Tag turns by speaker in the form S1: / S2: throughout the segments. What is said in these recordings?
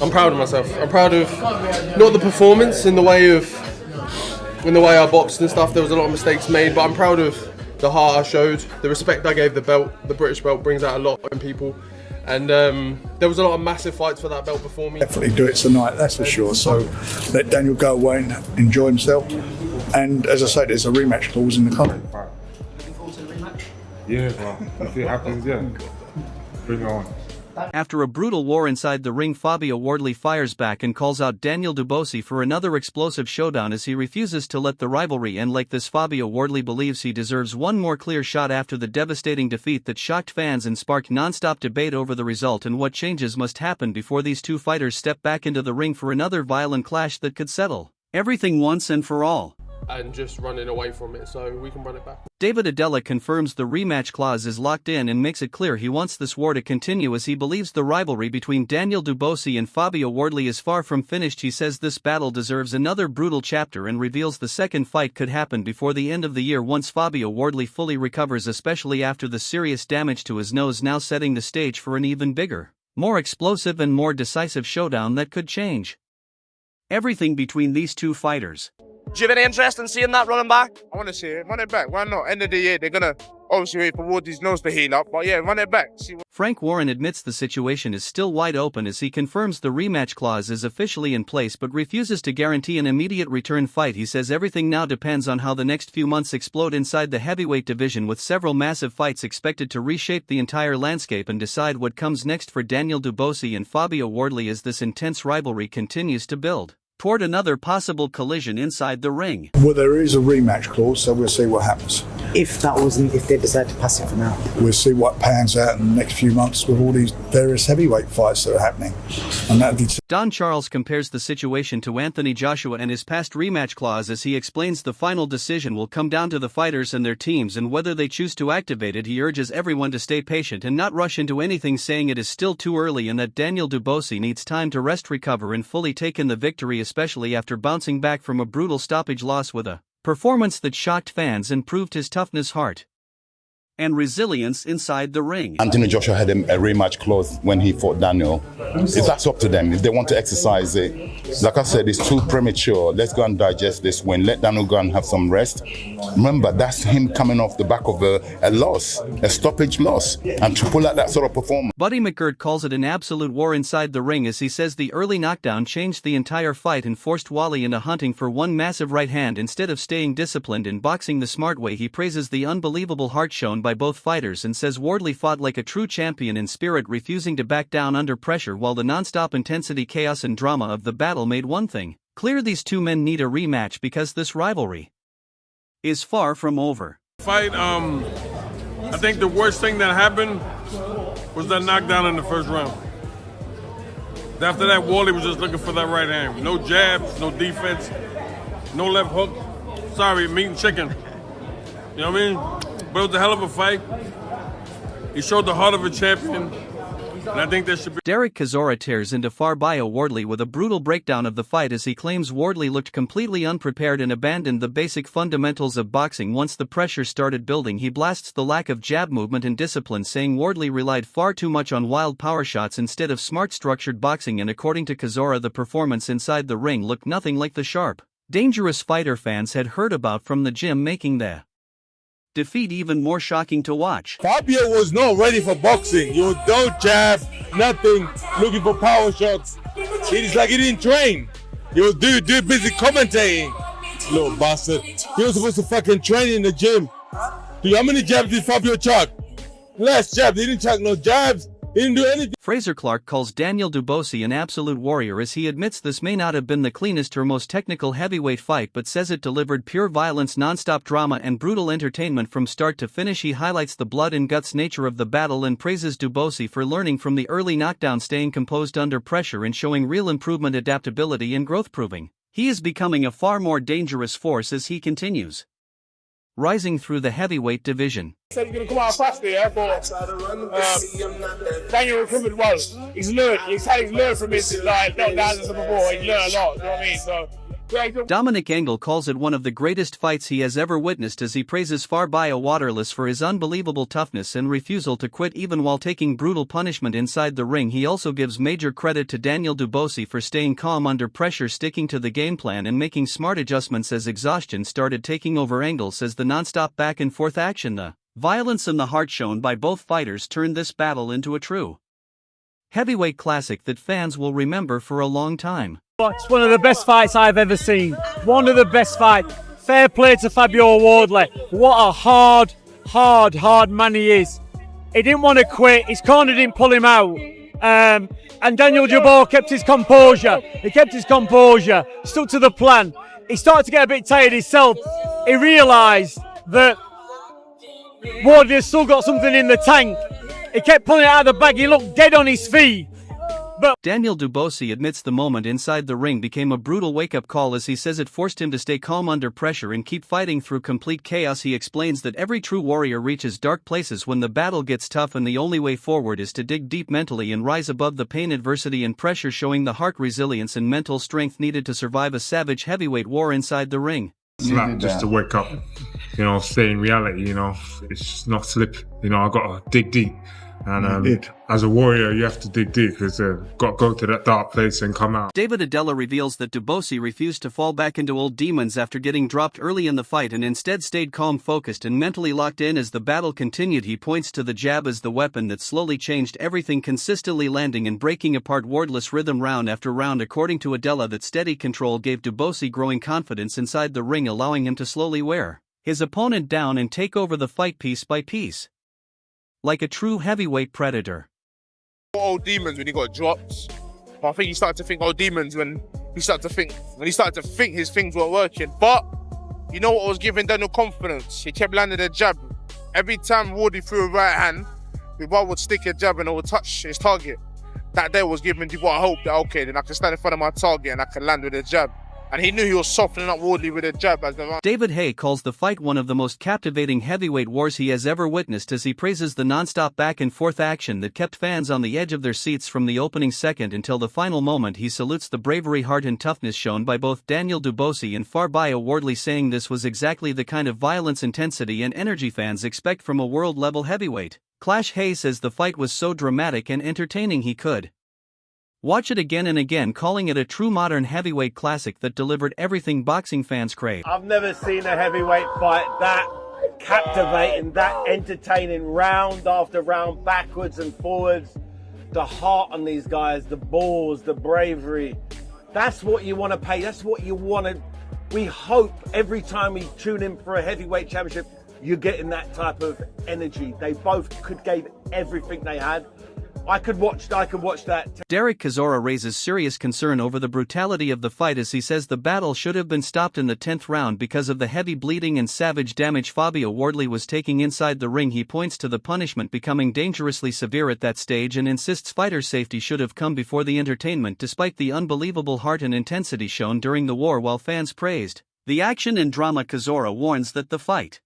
S1: I'm proud of myself. I'm proud of not the performance in the way I boxed and stuff. There was a lot of mistakes made, but I'm proud of the heart I showed, the respect I gave the belt. The British belt brings out a lot in people. And there was a lot of massive fights for that belt before me.
S2: Definitely do it tonight, that's for sure. So let Daniel go away and enjoy himself. And as I said, there's a rematch clause in the contract.
S3: Looking forward to the rematch?
S4: Yeah, well, if it happens, yeah. Bring it on.
S5: After a brutal war inside the ring, Fabio Wardley fires back and calls out Daniel Dubois for another explosive showdown as he refuses to let the rivalry end like this. Fabio Wardley believes he deserves one more clear shot after the devastating defeat that shocked fans and sparked non-stop debate over the result and what changes must happen before these two fighters step back into the ring for another violent clash that could settle everything once and for all.
S1: And just running away from it so we can run it back.
S5: David Adela confirms the rematch clause is locked in and makes it clear he wants this war to continue as he believes the rivalry between Daniel Dubois and Fabio Wardley is far from finished. He says this battle deserves another brutal chapter and reveals the second fight could happen before the end of the year once Fabio Wardley fully recovers, especially after the serious damage to his nose, now setting the stage for an even bigger, more explosive and more decisive showdown that could change everything between these two fighters.
S6: Do you have any interest in seeing that running back?
S7: I want to see it. Run it back. Why not? End of the year, they're going to obviously wait for Wardley's nose to heal up. But yeah, run it back.
S5: Frank Warren admits the situation is still wide open as he confirms the rematch clause is officially in place but refuses to guarantee an immediate return fight. He says everything now depends on how the next few months explode inside the heavyweight division, with several massive fights expected to reshape the entire landscape and decide what comes next for Daniel Dubois and Fabio Wardley as this intense rivalry continues to build toward another possible collision inside the ring.
S2: Well, there is a rematch clause, so we'll see what happens.
S3: If they decide to pass it for now.
S2: We'll see what pans out in the next few months with all these various heavyweight fights that are happening. And that'll be
S5: Don Charles compares the situation to Anthony Joshua and his past rematch clause as he explains the final decision will come down to the fighters and their teams and whether they choose to activate it. He urges everyone to stay patient and not rush into anything, saying it is still too early and that Daniel Dubois needs time to rest, recover and fully take in the victory, especially after bouncing back from a brutal stoppage loss with a performance that shocked fans and proved his toughness, heart and resilience inside the ring.
S8: Anthony Joshua had a rematch clause when he fought Daniel. That's up to them. If they want to exercise it, like I said, it's too premature. Let's go and digest this win. Let Daniel go and have some rest. Remember, that's him coming off the back of a loss, a stoppage loss, and to pull out that sort of performance.
S5: Buddy McGirt calls it an absolute war inside the ring as he says the early knockdown changed the entire fight and forced Wally into hunting for one massive right hand instead of staying disciplined in boxing the smart way. He praises the unbelievable heart shown by both fighters and says Wardley fought like a true champion in spirit, refusing to back down under pressure, while the non-stop intensity, chaos and drama of the battle made one thing clear: these two men need a rematch because this rivalry is far from over.
S4: Fight, I think the worst thing that happened was that knockdown in the first round. After that, Wardley was just looking for that right hand. No jabs, no defense, no left hook. Sorry, meat and chicken. You know what I mean? But it was a hell of a fight. He showed the heart of a champion, and I think there should be.
S5: Derek Chisora tears into Fabio Wardley with a brutal breakdown of the fight as he claims Wardley looked completely unprepared and abandoned the basic fundamentals of boxing once the pressure started building. He blasts the lack of jab movement and discipline, saying Wardley relied far too much on wild power shots instead of smart, structured boxing, and according to Chisora, the performance inside the ring looked nothing like the sharp, dangerous fighter fans had heard about from the gym, making the defeat even more shocking to watch.
S9: Fabio was not ready for boxing. You don't jab, nothing, looking for power shots. It's like he didn't train. He was busy commentating. Little bastard. He was supposed to fucking train in the gym. Dude, how many jabs did Fabio chuck? Less jabs. He didn't chuck no jabs. He didn't do anything.
S5: Fraser Clark calls Daniel Dubois an absolute warrior as he admits this may not have been the cleanest or most technical heavyweight fight, but says it delivered pure violence, non-stop drama and brutal entertainment from start to finish. He highlights the blood and guts nature of the battle and praises Dubois for learning from the early knockdown, staying composed under pressure and showing real improvement, adaptability and growth, proving he is becoming a far more dangerous force as he continues rising through the heavyweight division.
S7: Said he's going to come out faster, yeah, but Daniel recovered well. He's learned from his knockdowns and stuff before. He's learned a lot, you know what I mean? So
S5: Dominic Angle calls it one of the greatest fights he has ever witnessed as he praises Fabio Wardley for his unbelievable toughness and refusal to quit even while taking brutal punishment inside the ring. He also gives major credit to Daniel Dubois for staying calm under pressure, sticking to the game plan and making smart adjustments as exhaustion started taking over. Angle says the non-stop back and forth action, the violence and the heart shown by both fighters turned this battle into a true heavyweight classic that fans will remember for a long time.
S10: It's one of the best fights I've ever seen. One of the best fights. Fair play to Fabio Wardley. What a hard man he is. He didn't want to quit. His corner didn't pull him out. And Daniel Dubois kept his composure. He kept his composure, stuck to the plan. He started to get a bit tired himself. He realised that Wardley has still got something in the tank. He kept pulling it out of the bag. He looked dead on his feet. But
S5: Daniel Dubois admits the moment inside the ring became a brutal wake-up call as he says it forced him to stay calm under pressure and keep fighting through complete chaos. He explains that every true warrior reaches dark places when the battle gets tough, and the only way forward is to dig deep mentally and rise above the pain, adversity and pressure, showing the heart, resilience and mental strength needed to survive a savage heavyweight war inside the ring.
S11: Slap just to wake up, stay in reality, it's just not slip, I got to dig deep. And as a warrior, you have to dig deep because got to go to that dark place and come out.
S5: David Adela reveals that Dubois refused to fall back into old demons after getting dropped early in the fight and instead stayed calm, focused and mentally locked in as the battle continued. He points to the jab as the weapon that slowly changed everything, consistently landing and breaking apart Wardley's rhythm round after round. According to Adela, that steady control gave Dubois growing confidence inside the ring, allowing him to slowly wear his opponent down and take over the fight piece by piece, like a true heavyweight predator.
S7: Old demons when he got dropped. But I think he started to think old demons when he started to think his things weren't working. But you know what was giving Daniel confidence? He kept landing a jab. Every time Wardley threw a right hand, Dubois would stick a jab and it would touch his target. That day was giving Dubois hope that okay, then I can stand in front of my target and I can land with a jab. And he knew he was softening up Wardley with a jab as the round.
S5: David Hay calls the fight one of the most captivating heavyweight wars he has ever witnessed as he praises the non-stop back and forth action that kept fans on the edge of their seats from the opening second until the final moment. He salutes the bravery, heart and toughness shown by both Daniel Dubois and Fabio Wardley, saying this was exactly the kind of violence, intensity and energy fans expect from a world-level heavyweight clash. Hay says the fight was so dramatic and entertaining he could watch it again and again, calling it a true modern heavyweight classic that delivered everything boxing fans crave.
S10: I've never seen a heavyweight fight that captivating, that entertaining, round after round, backwards and forwards. The heart on these guys, the balls, the bravery. That's what you want to pay. That's what you want to. We hope every time we tune in for a heavyweight championship, you're getting that type of energy. They both gave everything they had. I could watch that.
S5: Derek Chisora raises serious concern over the brutality of the fight as he says the battle should have been stopped in the 10th round because of the heavy bleeding and savage damage Fabio Wardley was taking inside the ring. He points to the punishment becoming dangerously severe at that stage and insists fighter safety should have come before the entertainment, despite the unbelievable heart and intensity shown during the war. While fans praised the action and drama, Chisora warns that the fight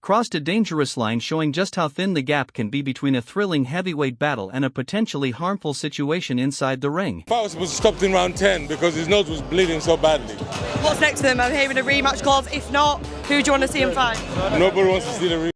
S5: crossed a dangerous line, showing just how thin the gap can be between a thrilling heavyweight battle and a potentially harmful situation inside the ring.
S9: Fight was supposed to stop in round 10 because his nose was bleeding so badly.
S12: What's next for them? I'm hearing a rematch clause. If not, who do you want to see him fight?
S9: Nobody wants to see the rematch.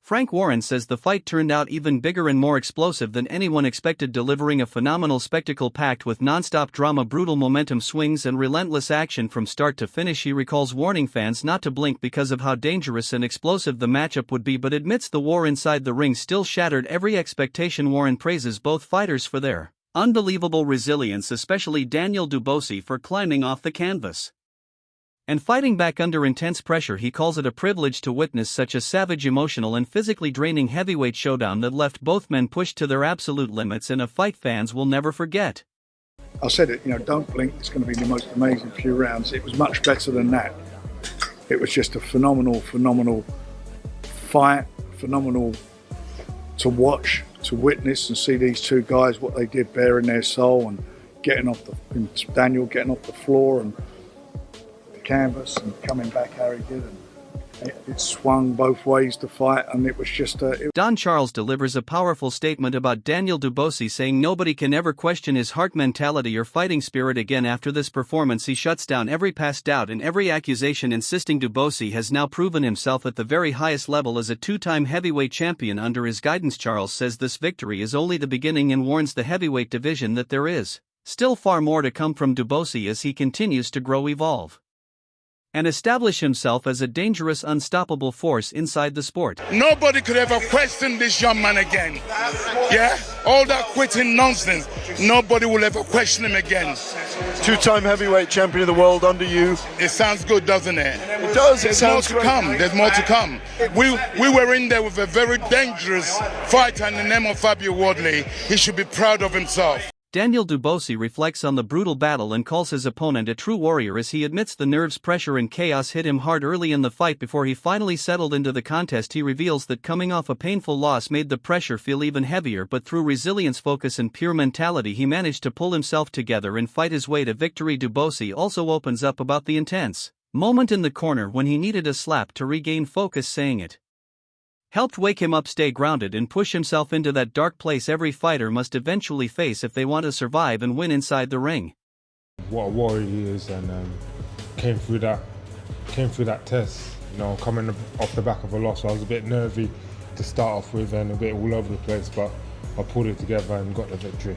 S5: Frank Warren says the fight turned out even bigger and more explosive than anyone expected, delivering a phenomenal spectacle packed with non-stop drama, brutal momentum swings and relentless action from start to finish. He recalls warning fans not to blink because of how dangerous and explosive the matchup would be, but admits the war inside the ring still shattered every expectation. Warren praises both fighters for their unbelievable resilience, especially Daniel Dubois for climbing off the canvas and fighting back under intense pressure. He calls it a privilege to witness such a savage, emotional and physically draining heavyweight showdown that left both men pushed to their absolute limits in a fight fans will never forget.
S2: I said it, don't blink, it's going to be the most amazing few rounds. It was much better than that. It was just a phenomenal fight, phenomenal to watch, to witness and see these two guys, what they did, bearing their soul and Daniel getting off the floor and canvas and coming back how he did, It swung both ways to fight, and it was just
S5: Don Charles delivers a powerful statement about Daniel Dubois, saying nobody can ever question his heart mentality or fighting spirit again. After this performance, he shuts down every past doubt and every accusation, insisting Dubois has now proven himself at the very highest level as a two-time heavyweight champion under his guidance. Charles says this victory is only the beginning and warns the heavyweight division that there is still far more to come from Dubois as he continues to grow, evolve, and establish himself as a dangerous, unstoppable force inside the sport.
S13: Nobody could ever question this young man again. Yeah? All that quitting nonsense, nobody will ever question him again.
S14: Two-time heavyweight champion of the world under you.
S13: It sounds good, doesn't it?
S14: It does.
S13: There's more to come. There's more to come. We were in there with a very dangerous fighter in the name of Fabio Wardley. He should be proud of himself.
S5: Daniel Dubois reflects on the brutal battle and calls his opponent a true warrior as he admits the nerves, pressure and chaos hit him hard early in the fight. Before he finally settled into the contest, he reveals that coming off a painful loss made the pressure feel even heavier, but through resilience, focus and pure mentality he managed to pull himself together and fight his way to victory. Dubois also opens up about the intense moment in the corner when he needed a slap to regain focus, saying it helped wake him up, stay grounded and push himself into that dark place every fighter must eventually face if they want to survive and win inside the ring.
S11: What a warrior he is, and came through that test, coming off the back of a loss. I was a bit nervy to start off with and a bit all over the place, but I pulled it together and got the victory.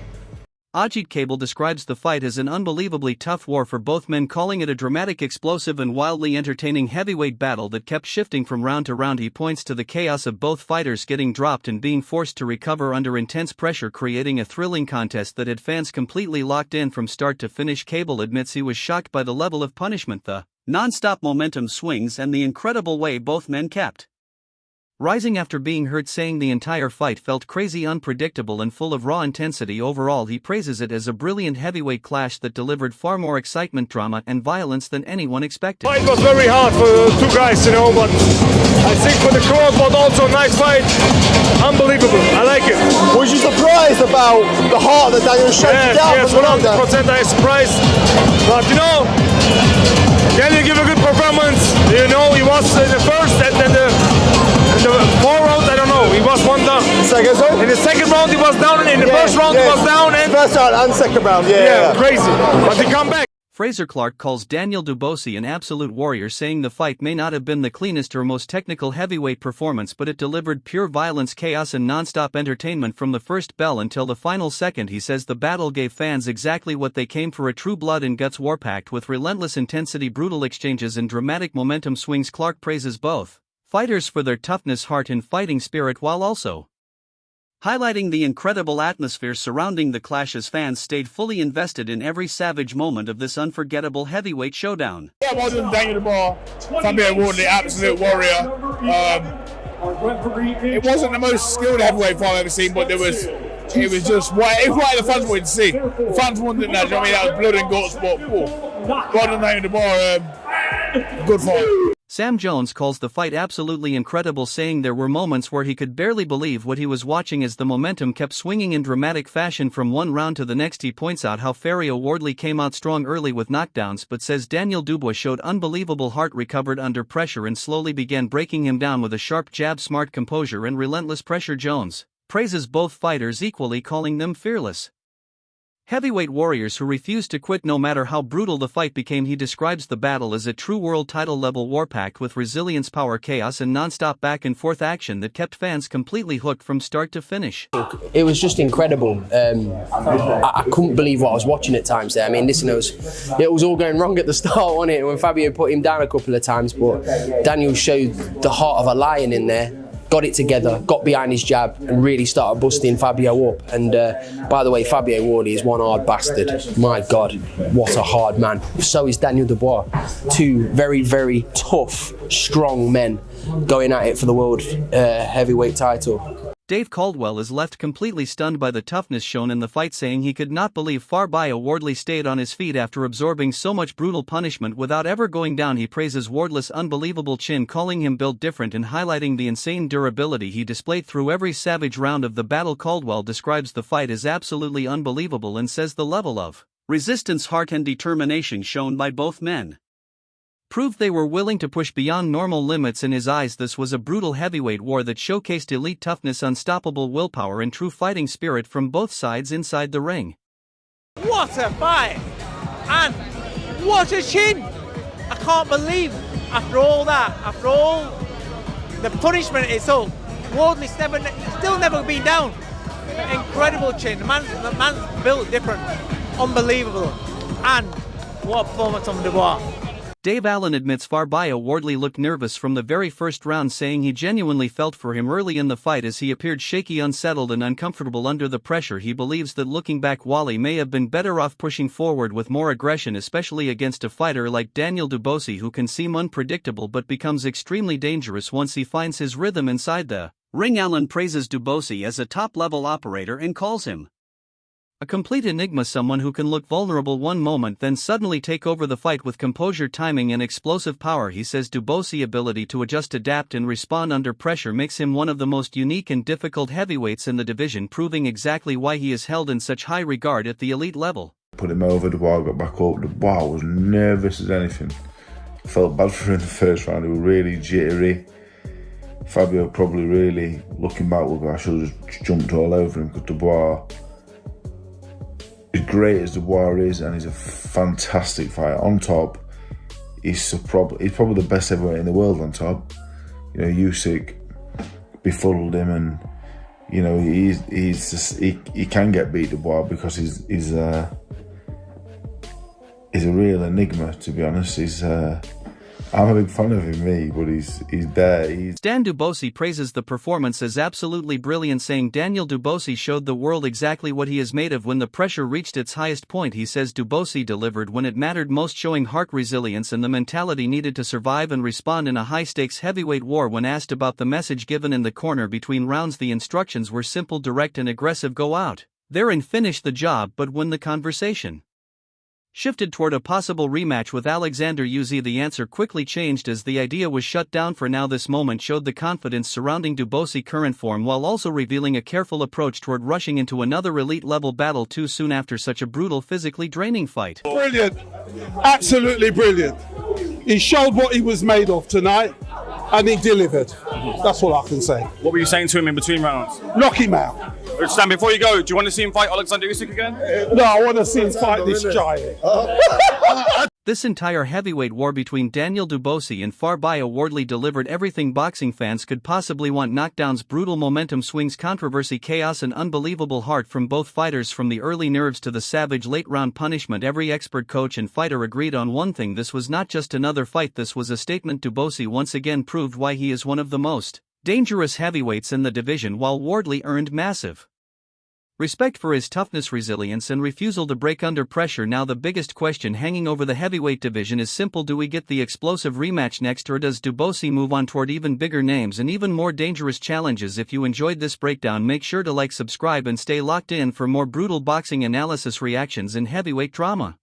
S5: Ajit Cable describes the fight as an unbelievably tough war for both men, calling it a dramatic, explosive and wildly entertaining heavyweight battle that kept shifting from round to round. He points to the chaos of both fighters getting dropped and being forced to recover under intense pressure, creating a thrilling contest that had fans completely locked in from start to finish. Cable admits he was shocked by the level of punishment, the non-stop momentum swings and the incredible way both men kept rising after being hurt, saying the entire fight felt crazy, unpredictable and full of raw intensity. Overall, he praises it as a brilliant heavyweight clash that delivered far more excitement, drama and violence than anyone expected.
S10: It was very hard for the two guys, but I think for the crowd, but also a nice fight. Unbelievable, I like it.
S14: Was you surprised about the heart that Daniel showed down?
S10: Yes, 100% I am surprised. But Daniel gave a good performance. He was in the first and then the 4 rounds, I don't know, he was one down. In the second round he was down, in the first round he was down. And
S14: first round and second round,
S10: crazy. But he come back.
S5: Fraser Clark calls Daniel Dubois an absolute warrior, saying the fight may not have been the cleanest or most technical heavyweight performance, but it delivered pure violence, chaos and non-stop entertainment from the first bell until the final second. He says the battle gave fans exactly what they came for, a true blood and guts war packed with relentless intensity, brutal exchanges and dramatic momentum swings. Clark praises both fighters for their toughness, heart and fighting spirit, while also highlighting the incredible atmosphere surrounding the clash as fans stayed fully invested in every savage moment of this unforgettable heavyweight showdown.
S15: Yeah, well done, Daniel Dubois, Fabio Wardley, absolute warrior. It wasn't the most skilled heavyweight fight I've ever seen, but it was just what the fans wanted to see. The fans wanted that. That was blood and guts, but well done, Daniel Dubois. Good fight.
S5: Sam Jones calls the fight absolutely incredible, saying there were moments where he could barely believe what he was watching as the momentum kept swinging in dramatic fashion from one round to the next. He points out how Fabio Wardley came out strong early with knockdowns, but says Daniel Dubois showed unbelievable heart, recovered under pressure and slowly began breaking him down with a sharp jab, smart composure and relentless pressure. Jones praises both fighters equally, calling them fearless heavyweight warriors who refused to quit no matter how brutal the fight became. He describes the battle as a true world title level war packed with resilience, power, chaos and non-stop back and forth action that kept fans completely hooked from start to finish.
S16: It was just incredible. I couldn't believe what I was watching at times there. I mean, listen, it was all going wrong at the start, wasn't it, when Fabio put him down a couple of times, but Daniel showed the heart of a lion in there. Got it together, got behind his jab and really started busting Fabio up. And by the way, Fabio Wardley is one hard bastard. My God, what a hard man. So is Daniel Dubois. Two very, very tough, strong men going at it for the world heavyweight title.
S5: Dave Caldwell is left completely stunned by the toughness shown in the fight, saying he could not believe Fabio Wardley stayed on his feet after absorbing so much brutal punishment without ever going down. He praises Wardley's unbelievable chin, calling him built different and highlighting the insane durability he displayed through every savage round of the battle. Caldwell describes the fight as absolutely unbelievable and says the level of resistance, heart and determination shown by both men proved they were willing to push beyond normal limits. In his eyes, this was a brutal heavyweight war that showcased elite toughness, unstoppable willpower, and true fighting spirit from both sides inside the ring.
S10: What a fight! And what a chin! I can't believe, after all that, after all the punishment it took, Wardley's still never been down. Incredible chin. The man's built different. Unbelievable. And what a performance from Dubois.
S5: Dave Allen admits Fabio Wardley looked nervous from the very first round, saying he genuinely felt for him early in the fight as he appeared shaky, unsettled and uncomfortable under the pressure. He believes that looking back, Wally may have been better off pushing forward with more aggression, especially against a fighter like Daniel Dubois, who can seem unpredictable but becomes extremely dangerous once he finds his rhythm inside the ring. Allen praises Dubois as a top-level operator and calls him a complete enigma, someone who can look vulnerable one moment then suddenly take over the fight with composure, timing and explosive power. He says Dubois' ability to adjust, adapt and respond under pressure makes him one of the most unique and difficult heavyweights in the division, proving exactly why he is held in such high regard at the elite level.
S17: Put him over, Dubois got back up. Dubois was nervous as anything. Felt bad for him in the first round, he was really jittery. Fabio probably really, looking back, I should have just jumped all over him, because Dubois, as great as Dubois is, and he's a fantastic fighter. On top, he's probably the best heavyweight in the world on top. You know, Usyk befuddled him, and you know he can get beat Dubois because he's a real enigma, to be honest. I'm a big fan of him, but he's there.
S5: Dan Dubois praises the performance as absolutely brilliant, saying Daniel Dubois showed the world exactly what he is made of when the pressure reached its highest point. He says Dubois delivered when it mattered most, showing heart, resilience and the mentality needed to survive and respond in a high-stakes heavyweight war. When asked about the message given in the corner between rounds, the instructions were simple, direct and aggressive: go out there and finish the job. But when the conversation shifted toward a possible rematch with Oleksandr Usyk, the answer quickly changed as the idea was shut down for now. This moment showed the confidence surrounding Dubois' current form, while also revealing a careful approach toward rushing into another elite-level battle too soon after such a brutal, physically draining fight.
S18: Brilliant. Absolutely brilliant. He showed what he was made of tonight, and he delivered. That's all I can say.
S19: What were you saying to him in between rounds?
S18: Knock him out.
S19: Stan, before you go, do you want to see him fight Oleksandr Usyk again?
S18: No, I want to see him fight this giant.
S5: This entire heavyweight war between Daniel Dubois and Fabio Wardley delivered everything boxing fans could possibly want: knockdowns, brutal momentum swings, controversy, chaos and unbelievable heart from both fighters. From the early nerves to the savage late-round punishment, every expert, coach and fighter agreed on one thing: this was not just another fight, this was a statement. Dubois once again proved why he is one of the most dangerous heavyweights in the division, while Wardley earned massive respect for his toughness, resilience and refusal to break under pressure. Now the biggest question hanging over the heavyweight division is simple: do we get the explosive rematch next, or does Dubois move on toward even bigger names and even more dangerous challenges? If you enjoyed this breakdown, make sure to like, subscribe and stay locked in for more brutal boxing analysis, reactions and heavyweight drama.